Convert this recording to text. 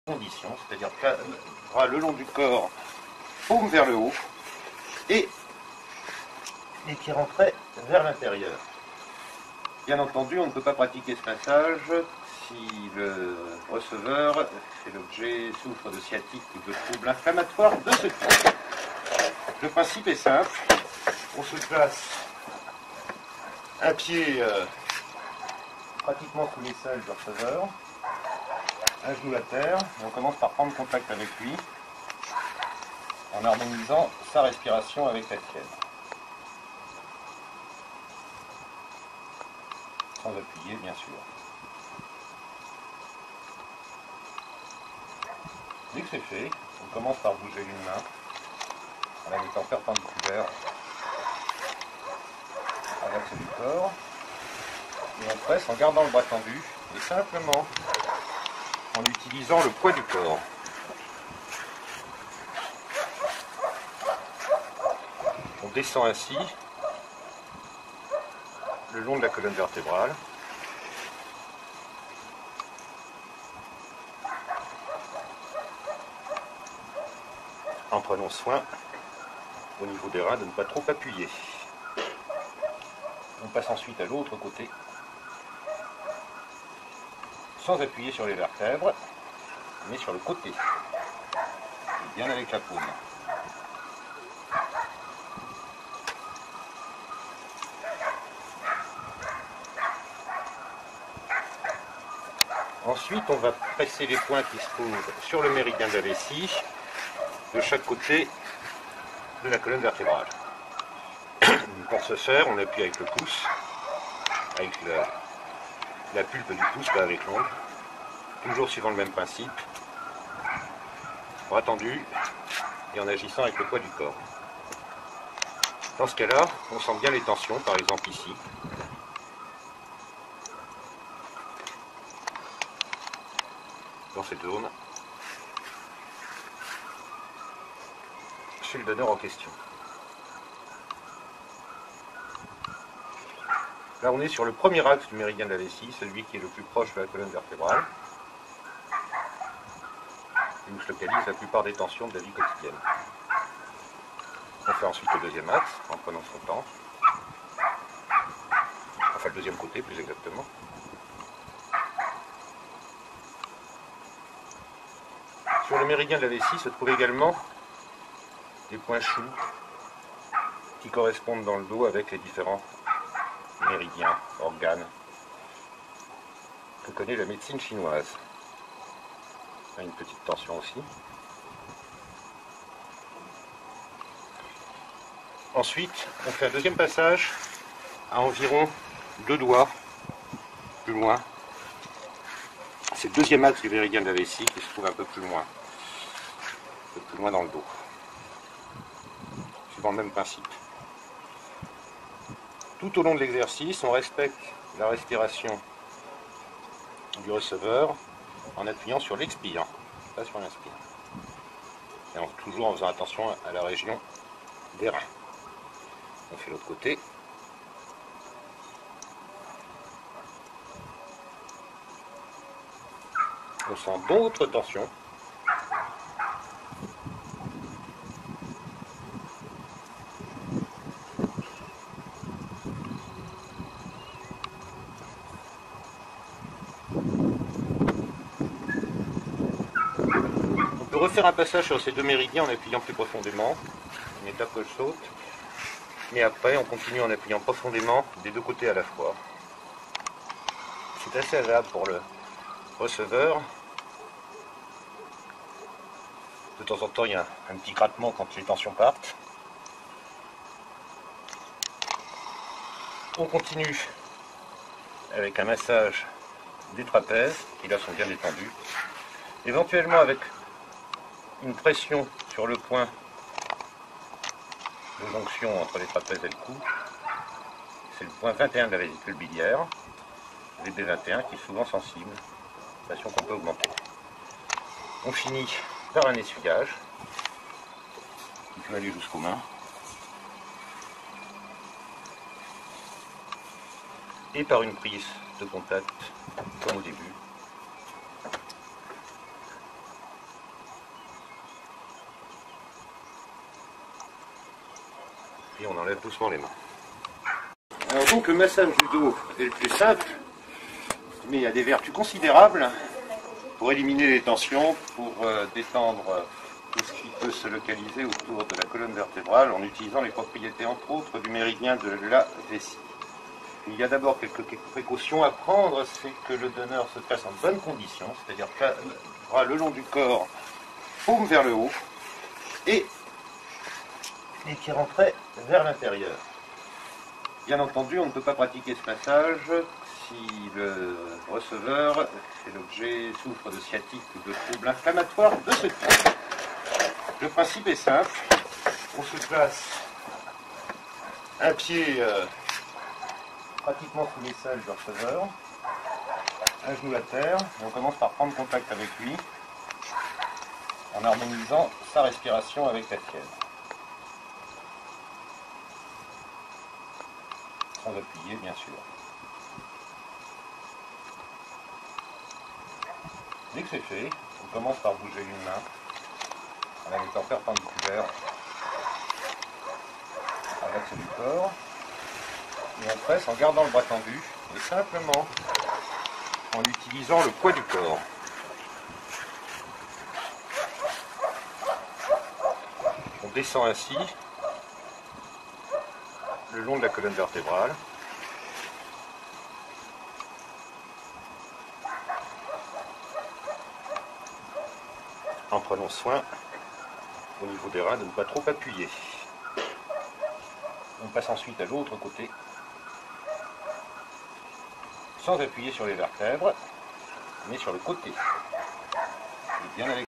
condition, c'est-à-dire bras le long du corps, paume vers le haut, et les pieds rentrés vers l'intérieur. Bien entendu, on ne peut pas pratiquer ce massage si le receveur fait l'objet, souffre de sciatique ou de troubles inflammatoires de ce type. Le principe est simple, on se place un pied pratiquement sous les selles du receveur, un genou à terre, et on commence par prendre contact avec lui en harmonisant sa respiration avec la tienne. Sans appuyer, bien sûr. Dès que c'est fait, on commence par bouger une main en la mettant perpendiculaire à l'axe du corps. Et on presse en gardant le bras tendu et simplement en utilisant le poids du corps. On descend ainsi le long de la colonne vertébrale. En prenant soin au niveau des reins de ne pas trop appuyer. On passe ensuite à l'autre côté sans appuyer sur les vertèbres mais sur le côté et bien avec la paume. Ensuite on va presser les points qui se trouvent sur le méridien de la vessie de chaque côté de la colonne vertébrale. Pour ce faire, on appuie avec le pouce, avec la pulpe du pouce, pas avec l'ongle, toujours suivant le même principe, bras tendu et en agissant avec le poids du corps. Dans ce cas-là, on sent bien les tensions, par exemple ici. Dans cette zone, chez le donneur en question. Là, on est sur le premier axe du méridien de la vessie, celui qui est le plus proche de la colonne vertébrale, et où se localise la plupart des tensions de la vie quotidienne. On fait ensuite le deuxième axe, en prenant son temps. Enfin, le deuxième côté, plus exactement. Sur le méridien de la vessie se trouvent également des points choux qui correspondent dans le dos avec les différents méridiens, organes que connaît la médecine chinoise. Il y a une petite tension aussi. Ensuite, on fait un deuxième passage à environ 2 doigts plus loin. C'est le deuxième axe du méridien de la vessie qui se trouve un peu plus loin dans le dos. Suivant le même principe. Tout au long de l'exercice, on respecte la respiration du receveur en appuyant sur l'expire, pas sur l'inspire. Et toujours en faisant attention à la région des reins. On fait l'autre côté. On sent d'autres tensions. On peut refaire un passage sur ces deux méridiens en appuyant plus profondément, une étape que je saute, mais après on continue en appuyant profondément des deux côtés à la fois. C'est assez agréable pour le receveur. De temps en temps il y a un petit grattement quand les tensions partent. On continue avec un massage des trapèzes, qui là sont bien détendus, éventuellement avec une pression sur le point de jonction entre les trapèzes et le cou. C'est le point 21 de la vésicule biliaire, VB21, qui est souvent sensible, pression qu'on peut augmenter. On finit par un essuyage qui peut aller jusqu'aux mains. Et par une prise de contact, comme au début, Et on enlève doucement les mains. Alors donc le massage du dos est le plus simple, mais il y a des vertus considérables pour éliminer les tensions, pour détendre tout ce qui peut se localiser autour de la colonne vertébrale en utilisant les propriétés entre autres du méridien de la vessie. Il y a d'abord quelques précautions à prendre, c'est que le donneur se place en bonne condition, c'est-à-dire bras le long du corps, paume vers le haut, et les pieds rentrés vers l'intérieur. Bien entendu, on ne peut pas pratiquer ce massage si le receveur fait l'objet, souffre de sciatique ou de troubles inflammatoires de ce type. Le principe est simple, on se place un pied pratiquement sous les selles du receveur, un genou à terre, et on commence par prendre contact avec lui en harmonisant sa respiration avec la tienne. Sans appuyer, bien sûr. Dès que c'est fait, on commence par bouger une main en la mettant perpendiculaire à l'axe du corps. Et on presse en gardant le bras tendu et simplement en utilisant le poids du corps. On descend ainsi le long de la colonne vertébrale. En prenant soin au niveau des reins de ne pas trop appuyer. On passe ensuite à l'autre côté, sans appuyer sur les vertèbres, mais sur le côté. Et bien avec